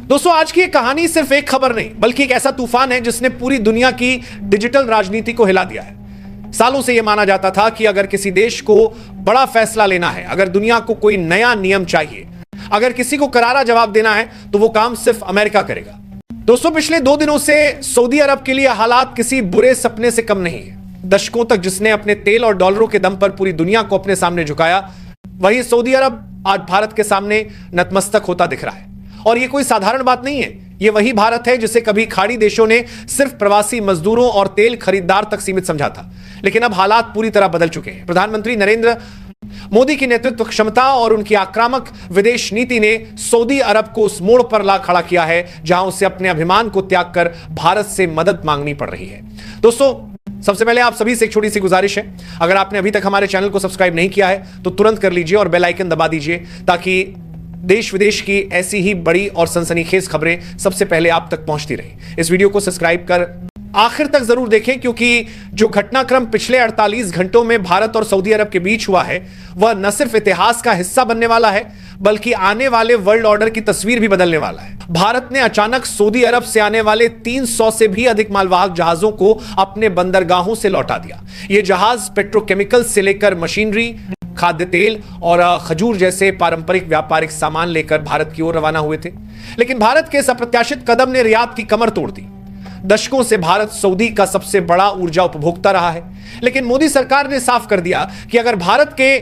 दोस्तों, आज की कहानी सिर्फ एक खबर नहीं बल्कि एक ऐसा तूफान है जिसने पूरी दुनिया की डिजिटल राजनीति को हिला दिया है। सालों से यह माना जाता था कि अगर किसी देश को बड़ा फैसला लेना है, अगर दुनिया को कोई नया नियम चाहिए, अगर किसी को करारा जवाब देना है तो वो काम सिर्फ अमेरिका करेगा। दोस्तों, पिछले 2 दिनों से सऊदी अरब के लिए हालात किसी बुरे सपने से कम नहीं है। दशकों तक जिसने अपने तेल और डॉलरों के दम पर पूरी दुनिया को अपने सामने झुकाया, वही सऊदी अरब आज भारत के सामने नतमस्तक होता दिख रहा है। और यह कोई साधारण बात नहीं है। यह वही भारत है जिसे कभी खाड़ी देशों ने सिर्फ प्रवासी मजदूरों और तेल खरीदार तक सीमित समझा था, लेकिन अब हालात पूरी तरह बदल चुके हैं। प्रधानमंत्री नरेंद्र मोदी की नेतृत्व क्षमता और उनकी आक्रामक विदेश नीति ने सऊदी अरब को उस मोड़ पर ला खड़ा किया है जहां उसे अपने अभिमान को त्याग कर भारत से मदद मांगनी पड़ रही है। दोस्तों, सबसे पहले आप सभी से एक छोटी सी गुजारिश है, अगर आपने अभी तक हमारे चैनल को सब्सक्राइब नहीं किया है तो तुरंत कर लीजिए और बेल आइकन दबा दीजिए ताकि देश विदेश की ऐसी ही बड़ी और सनसनीखेज खबरें सबसे पहले आप तक पहुंचती रही। इस वीडियो को सब्सक्राइब कर आखिर तक जरूर देखें, क्योंकि जो घटनाक्रम पिछले 48 घंटों में भारत और सऊदी अरब के बीच हुआ है वह न सिर्फ इतिहास का हिस्सा बनने वाला है बल्कि आने वाले वर्ल्ड ऑर्डर की तस्वीर भी बदलने वाला है। भारत ने अचानक सऊदी अरब से आने वाले 300 से भी अधिक मालवाहक जहाजों को अपने बंदरगाहों से लौटा दिया। ये जहाज पेट्रोकेमिकल से लेकर मशीनरी, खाद्य तेल और खजूर जैसे पारंपरिक व्यापारिक सामान लेकर भारत की ओर रवाना हुए थे। लेकिन भारत के इस अप्रत्याशित कदम ने रियाद की कमर तोड़ दी। दशकों से भारत सऊदी का सबसे बड़ा ऊर्जा उपभोक्ता रहा है, लेकिन मोदी सरकार ने साफ कर दिया कि अगर भारत के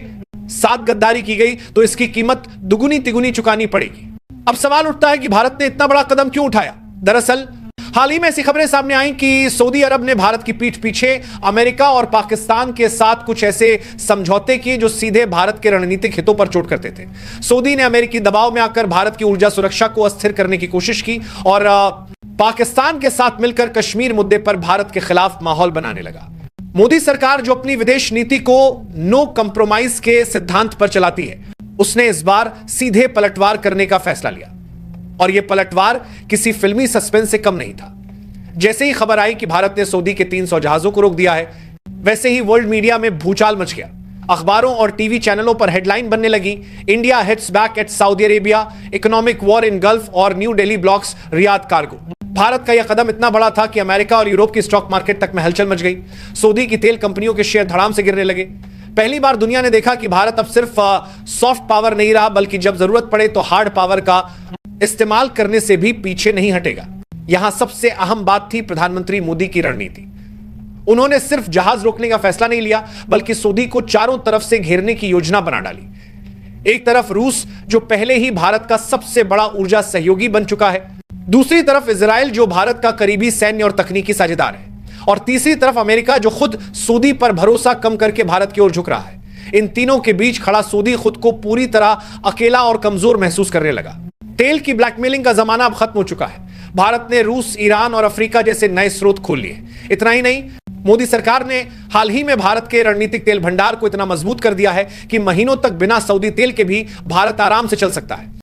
साथ गद्दारी की गई तो इसकी कीमत दुगुनी तिगुनी चुकानी पड़ेगी। अब सवाल उठता है कि भारत ने इतना बड़ा कदम क्यों उठाया। दरअसल हाल ही में ऐसी खबरें सामने आई कि सऊदी अरब ने भारत की पीठ पीछे अमेरिका और पाकिस्तान के साथ कुछ ऐसे समझौते किए जो सीधे भारत के रणनीतिक हितों पर चोट करते थे। सऊदी ने अमेरिकी दबाव में आकर भारत की ऊर्जा सुरक्षा को अस्थिर करने की कोशिश की और पाकिस्तान के साथ मिलकर कश्मीर मुद्दे पर भारत के खिलाफ माहौल बनाने लगा। मोदी सरकार जो अपनी विदेश नीति को नो कंप्रोमाइज के सिद्धांत पर चलाती है, उसने इस बार सीधे पलटवार करने का फैसला लिया। और यह पलटवार किसी फिल्मी सस्पेंस से कम नहीं था। जैसे ही खबर आई कि भारत ने सऊदी के 300 जहाजों को रोक दिया है, वैसे ही वर्ल्ड मीडिया में भूचाल मच गया। अखबारों और टीवी चैनलों पर हेडलाइन बनने लगी, India hits back at Saudi Arabia, economic war in gulf और New Delhi blocks Riyadh cargo. Bharat का यह कदम इतना बड़ा था कि अमेरिका और यूरोप की स्टॉक मार्केट तक में हलचल मच गई। सऊदी की तेल कंपनियों के शेयर धड़ाम से गिरने लगे। पहली बार दुनिया ने देखा कि भारत अब सिर्फ सॉफ्ट पावर नहीं रहा बल्कि जब जरूरत पड़े तो हार्ड पावर का इस्तेमाल करने से भी पीछे नहीं हटेगा। यहां सबसे अहम बात थी प्रधानमंत्री मोदी की रणनीति। उन्होंने सिर्फ जहाज रोकने का फैसला नहीं लिया बल्कि सऊदी को चारों तरफ से घेरने की योजना बना डाली। एक तरफ रूस जो पहले ही भारत का सबसे बड़ा ऊर्जा सहयोगी बन चुका है, दूसरी तरफ इजराइल जो भारत का करीबी सैन्य और तकनीकी साझेदार है, और तीसरी तरफ अमेरिका जो खुद सऊदी पर भरोसा कम करके भारत की ओर झुक रहा है। इन तीनों के बीच खड़ा सऊदी खुद को पूरी तरह अकेला और कमजोर महसूस करने लगा। तेल की ब्लैकमेलिंग का जमाना अब खत्म हो चुका है। भारत ने रूस, ईरान और अफ्रीका जैसे नए स्रोत खोल लिए। इतना ही नहीं, मोदी सरकार ने हाल ही में भारत के रणनीतिक तेल भंडार को इतना मजबूत कर दिया है कि महीनों तक बिना सऊदी तेल के भी भारत आराम से चल सकता है।